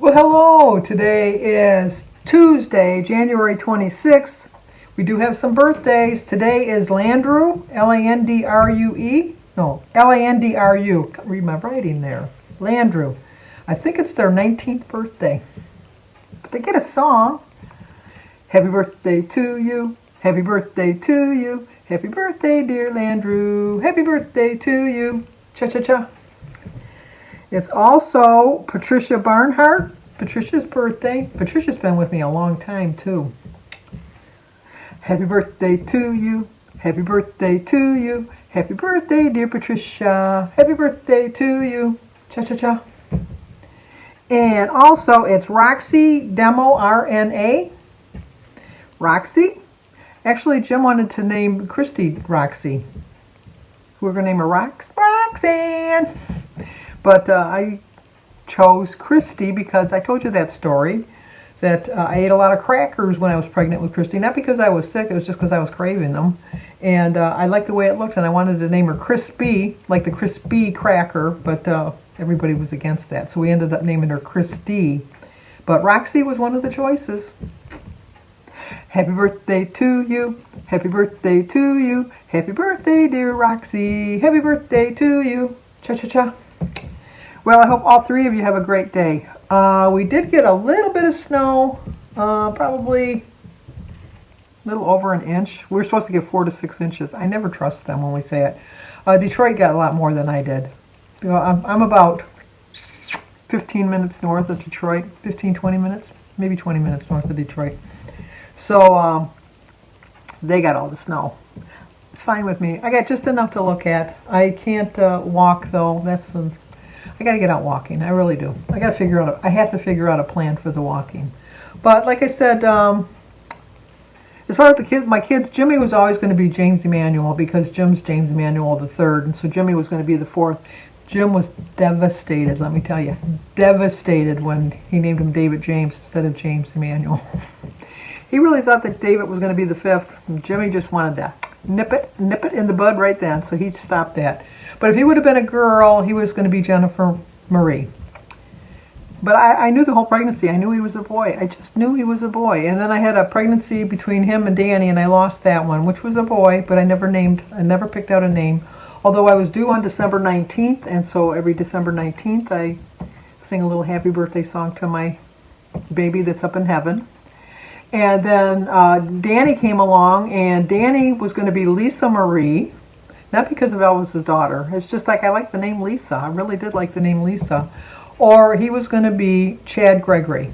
Well, hello. Today is Tuesday, January 26th. We do have some birthdays. Today is Landru, Landrue. No, Landru. Can't read my writing there. Landru. I think it's their 19th birthday. But they get a song. Happy birthday to you. Happy birthday to you. Happy birthday, dear Landru. Happy birthday to you. Cha-cha-cha. It's also Patricia Barnhart, Patricia's birthday. Patricia's been with me a long time, too. Happy birthday to you. Happy birthday to you. Happy birthday, dear Patricia. Happy birthday to you. Cha-cha-cha. And also, it's Roxy Demo, RNA. Roxy. Actually, Jim wanted to name Christy Roxy. We're going to name her Roxanne. But I chose Christy because I told you that story, that I ate a lot of crackers when I was pregnant with Christy. Not because I was sick, it was just because I was craving them. And I liked the way it looked, and I wanted to name her Crispy, like the crispy cracker, but everybody was against that. So we ended up naming her Christy. But Roxy was one of the choices. Happy birthday to you. Happy birthday to you. Happy birthday, dear Roxy. Happy birthday to you. Cha-cha-cha. Well, I hope all three of you have a great day. We did get a little bit of snow, probably a little over an inch. We were supposed to get 4 to 6 inches. I never trust them when we say it. Detroit got a lot more than I did. You know, I'm about 15 minutes north of Detroit, 15, 20 minutes, maybe 20 minutes north of Detroit. So they got all the snow. It's fine with me. I got just enough to look at. I can't walk, though. I got to get out walking. I really do. I have to figure out a plan for the walking. But like I said, as far as my kids, Jimmy was always going to be James Emmanuel because Jim's James Emmanuel the third, and so Jimmy was going to be the fourth. Jim was devastated, let me tell you, devastated when he named him David James instead of James Emmanuel. He really thought that David was going to be the fifth. And Jimmy just wanted to nip it in the bud right then, so he stopped that. But if he would have been a girl, he was going to be Jennifer Marie. But I knew the whole pregnancy. I knew he was a boy. I just knew he was a boy. And then I had a pregnancy between him and Danny, and I lost that one, which was a boy, but I never picked out a name. Although I was due on December 19th, and so every December 19th I sing a little happy birthday song to my baby that's up in heaven. And then Danny came along, and Danny was going to be Lisa Marie, not because of Elvis's daughter. It's just like I like the name Lisa. I really did like the name Lisa. Or he was going to be Chad Gregory.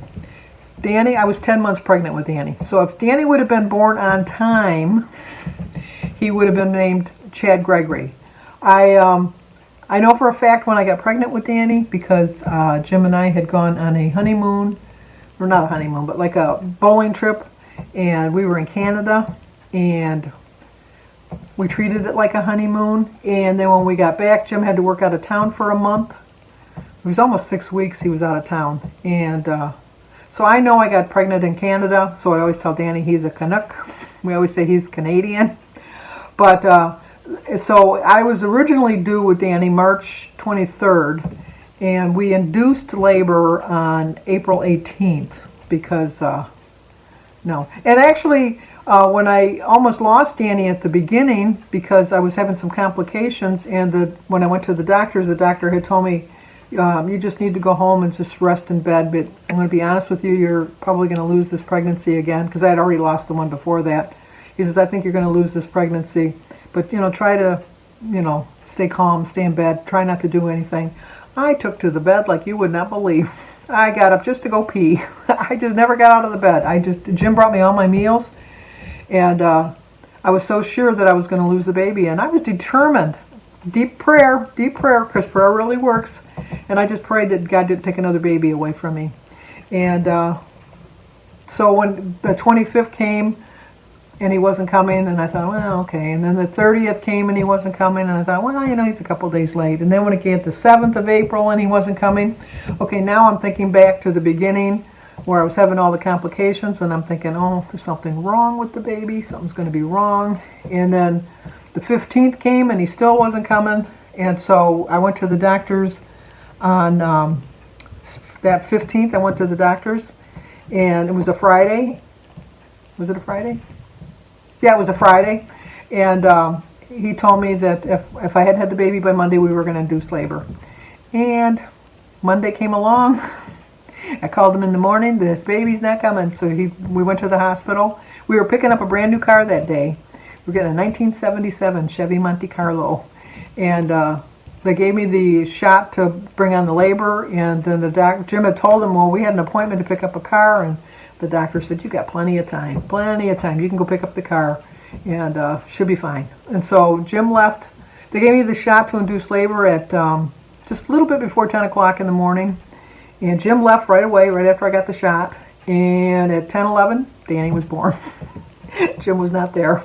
Danny, I was 10 months pregnant with Danny. So if Danny would have been born on time, he would have been named Chad Gregory. I know for a fact when I got pregnant with Danny, because Jim and I had gone on a honeymoon, or not a honeymoon, but like a bowling trip, and we were in Canada, and we treated it like a honeymoon. And then when we got back, Jim had to work out of town for a month. It was almost 6 weeks he was out of town. And so I know I got pregnant in Canada, so I always tell Danny he's a Canuck. We always say he's Canadian. But so I was originally due with Danny March 23rd, and we induced labor on April 18th because, no. And actually, when I almost lost Danny at the beginning because I was having some complications, and when I went to the doctor had told me, you just need to go home and just rest in bed. But I'm going to be honest with you, you're probably going to lose this pregnancy again, because I had already lost the one before that. He says, I think you're going to lose this pregnancy. But, try to, stay calm, stay in bed, try not to do anything. I took to the bed like you would not believe. I got up just to go pee. I just never got out of the bed. Jim brought me all my meals, and I was so sure that I was going to lose the baby, and I was determined. Deep prayer, because prayer really works. And I just prayed that God didn't take another baby away from me. And so when the 25th came and he wasn't coming, and I thought, well, okay. And then the 30th came and he wasn't coming, and I thought, well, he's a couple days late. And then when it came the 7th of April and he wasn't coming, okay, now I'm thinking back to the beginning where I was having all the complications, and I'm thinking, oh, there's something wrong with the baby. Something's going to be wrong. And then the 15th came and he still wasn't coming. And so I went to the doctors on that 15th, I went to the doctor's, and it was a Friday. Was it a Friday? Yeah, it was a Friday. And he told me that if I hadn't had the baby by Monday, we were going to induce labor. And Monday came along. I called him in the morning. This baby's not coming. So we went to the hospital. We were picking up a brand new car that day. We were getting a 1977 Chevy Monte Carlo. And they gave me the shot to bring on the labor. And then Jim had told him, well, we had an appointment to pick up a car. And the doctor said, you got plenty of time. Plenty of time. You can go pick up the car. And should be fine. And so Jim left. They gave me the shot to induce labor at just a little bit before 10 o'clock in the morning. And Jim left right away, right after I got the shot. And at 10:11, Danny was born. Jim was not there.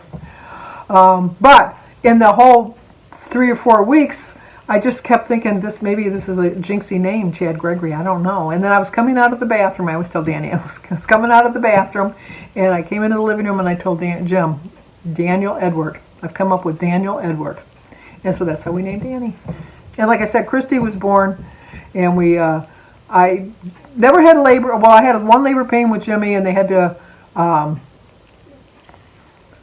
But in the whole 3 or 4 weeks, I just kept thinking, maybe this is a jinxie name, Chad Gregory, I don't know. And then I was coming out of the bathroom. I always tell Danny, I was coming out of the bathroom, and I came into the living room, and I told Jim, Daniel Edward. I've come up with Daniel Edward. And so that's how we named Danny. And like I said, Christy was born, and I never had labor. Well, I had one labor pain with Jimmy, and they had to, I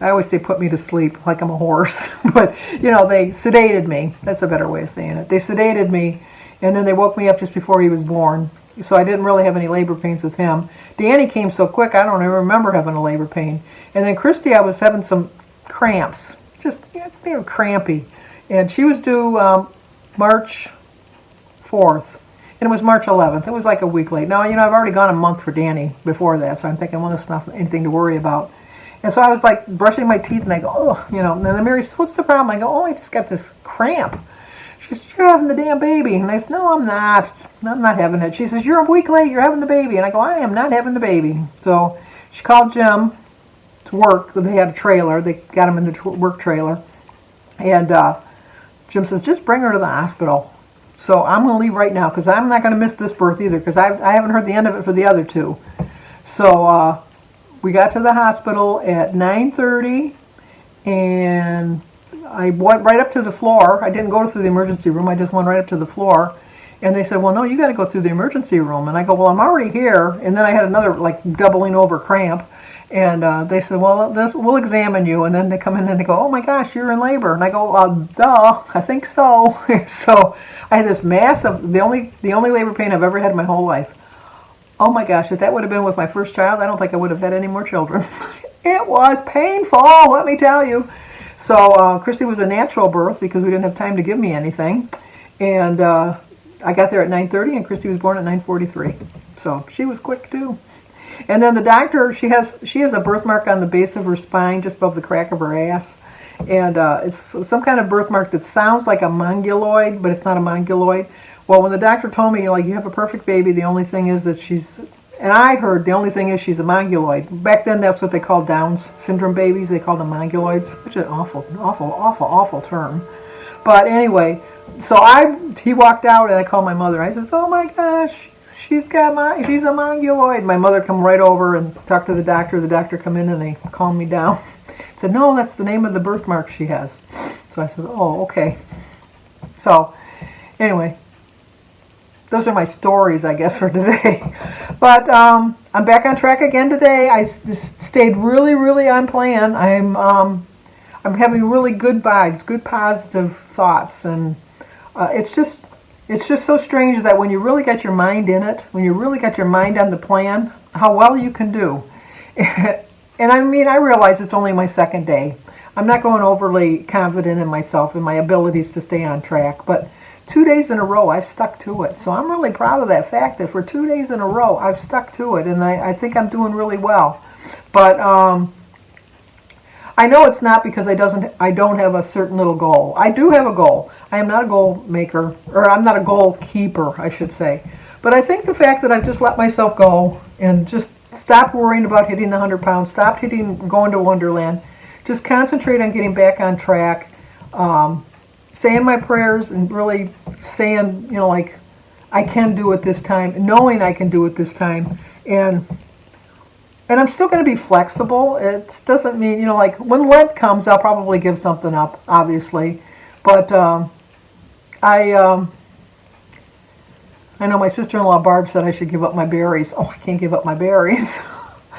always say put me to sleep like I'm a horse. But, they sedated me. That's a better way of saying it. They sedated me, and then they woke me up just before he was born. So I didn't really have any labor pains with him. Danny came so quick, I don't even remember having a labor pain. And then Christy, I was having some cramps. They were crampy. And she was due March 4th. And it was March 11th. It was like a week late. Now, I've already gone a month for Danny before that, so I'm thinking, well, that's not anything to worry about. And so I was like brushing my teeth, and I go, oh, and then Mary says, what's the problem? I go, oh, I just got this cramp. She says, you're having the damn baby. And I said, no, I'm not. I'm not having it. She says, you're a week late. You're having the baby. And I go, I am not having the baby. So she called Jim to work. They had a trailer. They got him in the work trailer. And Jim says, just bring her to the hospital. So I'm going to leave right now because I'm not going to miss this birth either because I haven't heard the end of it for the other two. So we got to the hospital at 9:30, and I went right up to the floor. I didn't go through the emergency room. I just went right up to the floor. And they said, well, no, you got to go through the emergency room. And I go, well, I'm already here. And then I had another, doubling over cramp. And they said, well, we'll examine you. And then they come in and they go, oh, my gosh, you're in labor. And I go, duh, I think so. So I had this massive, the only labor pain I've ever had in my whole life. Oh, my gosh, if that would have been with my first child, I don't think I would have had any more children. It was painful, let me tell you. So Christy was a natural birth because we didn't have time to give me anything. And I got there at 9:30, and Christy was born at 9:43. So she was quick, too. And then the doctor, she has a birthmark on the base of her spine, just above the crack of her ass. And it's some kind of birthmark that sounds like a mongoloid, but it's not a mongoloid. Well, when the doctor told me, you have a perfect baby, the only thing is that and I heard the only thing is she's a mongoloid. Back then, that's what they called Down's syndrome babies. They called them mongoloids, which is an awful, awful, awful, awful term. But anyway, so he walked out, and I called my mother. I says, oh my gosh, she's a mongoloid. My mother come right over and talked to the doctor. The doctor come in, and they calmed me down. Said, no, that's the name of the birthmark she has. So I said, oh, okay. So anyway, those are my stories, I guess, for today. But I'm back on track again today. I stayed really, really on plan. I'm having really good vibes, good positive thoughts, and it's just so strange that when you really got your mind in it, when you really got your mind on the plan, how well you can do. And I realize it's only my second day. I'm not going overly confident in myself and my abilities to stay on track, but 2 days in a row, I've stuck to it. So I'm really proud of that fact that for 2 days in a row, I've stuck to it, and I think I'm doing really well. But I know it's not because I don't have a certain little goal. I do have a goal. I am not a goal maker, or I'm not a goal keeper, I should say. But I think the fact that I've just let myself go and just stopped worrying about hitting the 100 pounds, stopped going to Wonderland, just concentrate on getting back on track, saying my prayers and really saying, I can do it this time, knowing I can do it this time, and I'm still going to be flexible. It doesn't mean, when Lent comes, I'll probably give something up, obviously. But I I know my sister-in-law Barb said I should give up my berries. Oh, I can't give up my berries.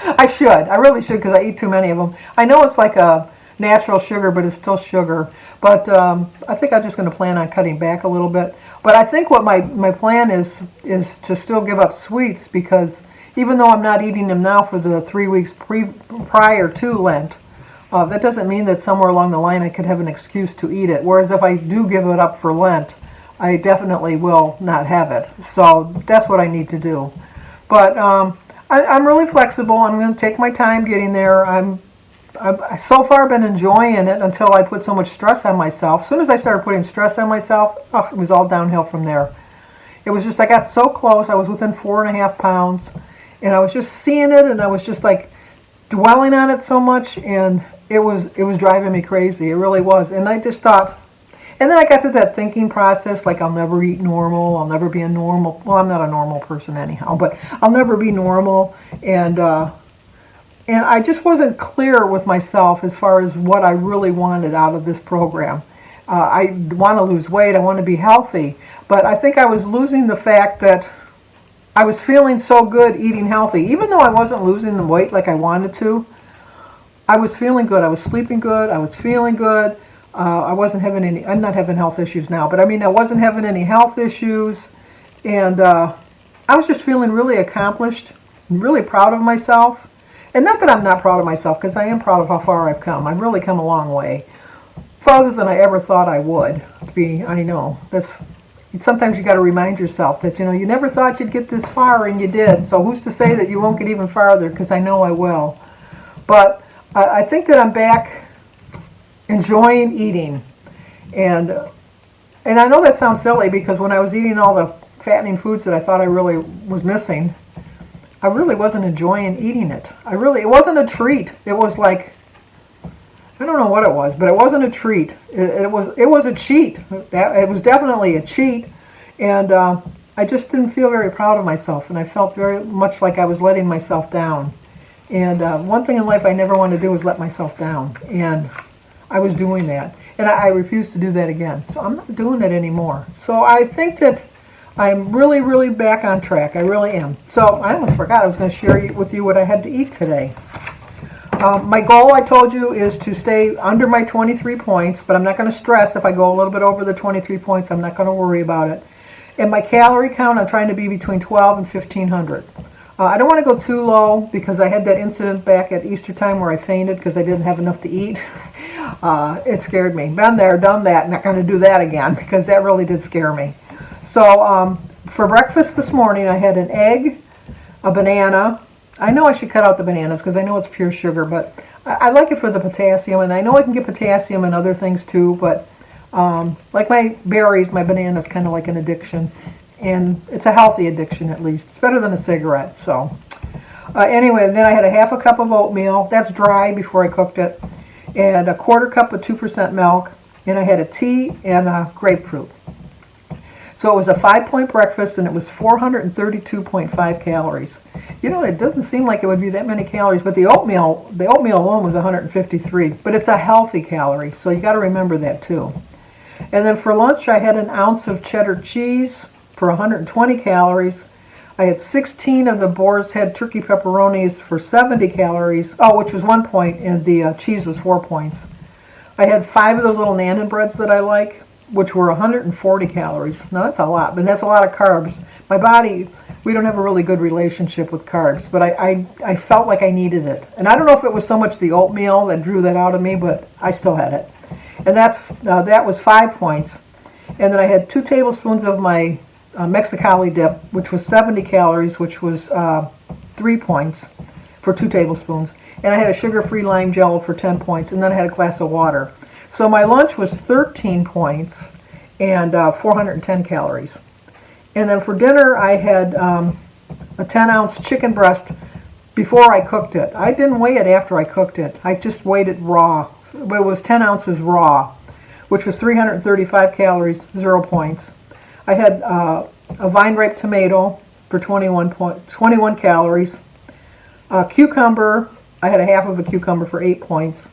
I should. I really should because I eat too many of them. I know it's like a natural sugar, but it's still sugar. But I think I'm just going to plan on cutting back a little bit. But I think what my plan is to still give up sweets, because even though I'm not eating them now for the 3 weeks prior to Lent, that doesn't mean that somewhere along the line I could have an excuse to eat it. Whereas if I do give it up for Lent, I definitely will not have it. So that's what I need to do. But I'm really flexible. I'm going to take my time getting there. I've so far been enjoying it until I put so much stress on myself. As soon as I started putting stress on myself, it was all downhill from there. It was just, I got so close. I was within 4.5 pounds, and I was just seeing it, and I was just like dwelling on it so much, and it was driving me crazy. It really was. And I just thought, and then I got to that thinking process, like I'll never eat normal. I'll never be a normal. Well, I'm not a normal person anyhow, but I'll never be normal. And I just wasn't clear with myself as far as what I really wanted out of this program. I want to lose weight. I want to be healthy. But I think I was losing the fact that I was feeling so good eating healthy. Even though I wasn't losing the weight like I wanted to, I was feeling good. I was sleeping good. I was feeling good. I wasn't having any, I'm not having health issues now, but I mean, I wasn't having any health issues. And I was just feeling really accomplished, really proud of myself. And not that I'm not proud of myself, because I am proud of how far I've come. I've really come a long way. Farther than I ever thought I would be. I know. Sometimes you got to remind yourself that, you never thought you'd get this far, and you did. So who's to say that you won't get even farther, because I know I will. But I think that I'm back enjoying eating. And I know that sounds silly, because when I was eating all the fattening foods that I thought I really was missing, I really wasn't enjoying eating it. It wasn't a treat. It was like, I don't know what it was, but it wasn't a treat. It was a cheat. It was definitely a cheat. And I just didn't feel very proud of myself, and I felt very much like I was letting myself down. And one thing in life I never want to do is let myself down. And I was doing that. And I refuse to do that again. So I'm not doing it anymore. So I think that I'm really, really back on track. I really am. So I almost forgot I was going to share with you what I had to eat today. My goal, I told you, is to stay under my 23 points, but I'm not going to stress if I go a little bit over the 23 points. I'm not going to worry about it. And my calorie count, I'm trying to be between 12 and 1,500. I don't want to go too low, because I had that incident back at Easter time where I fainted because I didn't have enough to eat. It scared me. Been there, done that. Not going to do that again, because that really did scare me. So for breakfast this morning, I had an egg, a banana. I know I should cut out the bananas because I know it's pure sugar, but I like it for the potassium, and I know I can get potassium and other things too, but like my berries, my banana is kind of like an addiction, and it's a healthy addiction at least. It's better than a cigarette. So anyway, then I had a half a cup of oatmeal. That's dry before I cooked it, and a quarter cup of 2% milk, and I had a tea and a grapefruit. So it was a 5-point breakfast, and it was 432.5 calories. It doesn't seem like it would be that many calories, but the oatmeal alone was 153. But it's a healthy calorie, so you got to remember that too. And then for lunch, I had an ounce of cheddar cheese for 120 calories. I had 16 of the Boar's Head turkey pepperonis for 70 calories, which was 1 point, and the cheese was 4 points. I had 5 of those little Nandan breads that I like, which were 140 calories. Now that's a lot, but that's a lot of carbs. My body, we don't have a really good relationship with carbs, but I felt like I needed it. And I don't know if it was so much the oatmeal that drew that out of me, but I still had it. And that was 5 points. And then I had 2 tablespoons of my Mexicali dip, which was 70 calories, which was 3 points for 2 tablespoons. And I had a sugar-free lime jello for 10 points, and then I had a glass of water. So my lunch was 13 points and 410 calories. And then for dinner, I had a 10-ounce chicken breast before I cooked it. I didn't weigh it after I cooked it. I just weighed it raw. It was 10 ounces raw, which was 335 calories, 0 points. I had a vine-ripe tomato for 21 calories. A cucumber, I had a half of a cucumber for 8 points.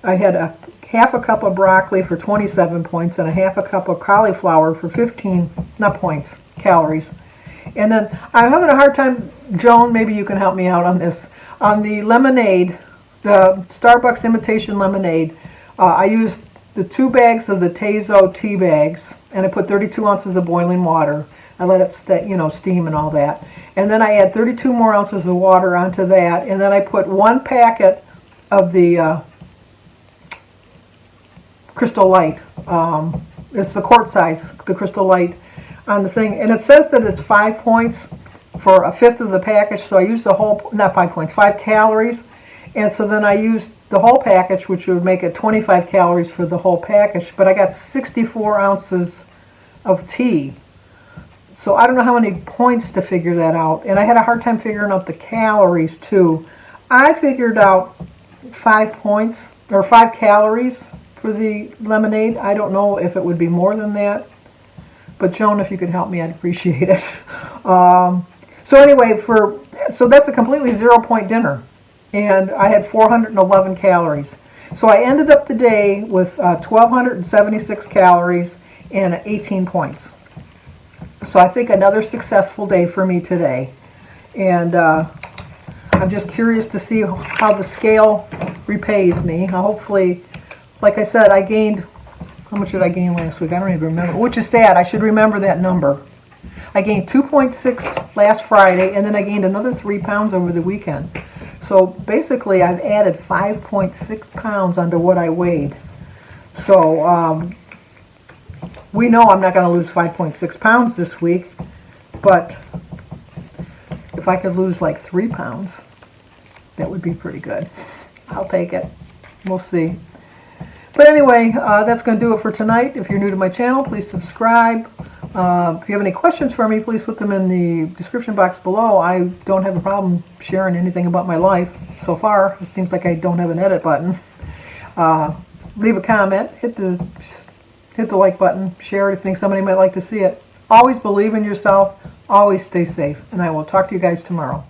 I had a half a cup of broccoli for 27 points and a half a cup of cauliflower for 15, not points, calories. And then I'm having a hard time, Joan, maybe you can help me out on this. On the lemonade, the Starbucks imitation lemonade, I used the 2 bags of the Tazo tea bags, and I put 32 ounces of boiling water. I let it steam and all that. And then I add 32 more ounces of water onto that, and then I put 1 packet of the Crystal Light. It's the quart size, the Crystal Light on the thing. And it says that it's 5 points for a fifth of the package, so I used the whole, not 5 points, 5 calories. And so then I used the whole package, which would make it 25 calories for the whole package, but I got 64 ounces of tea. So I don't know how many points to figure that out. And I had a hard time figuring out the calories too. I figured out 5 points, or 5 calories for the lemonade. I don't know if it would be more than that. But Joan, if you could help me, I'd appreciate it. So anyway, so that's a completely 0-point dinner. And I had 411 calories. So I ended up the day with 1,276 calories and 18 points. So I think another successful day for me today. And I'm just curious to see how the scale repays me. Hopefully, like I said, I gained, how much did I gain last week? I don't even remember, which is sad. I should remember that number. I gained 2.6 last Friday, and then I gained another 3 pounds over the weekend. So basically, I've added 5.6 pounds onto what I weighed. So we know I'm not going to lose 5.6 pounds this week, but if I could lose like 3 pounds, that would be pretty good. I'll take it. We'll see. But anyway, that's going to do it for tonight. If you're new to my channel, please subscribe. If you have any questions for me, please put them in the description box below. I don't have a problem sharing anything about my life so far. It seems like I don't have an edit button. Leave a comment, hit the like button, share it if you think somebody might like to see it. Always believe in yourself, always stay safe, and I will talk to you guys tomorrow.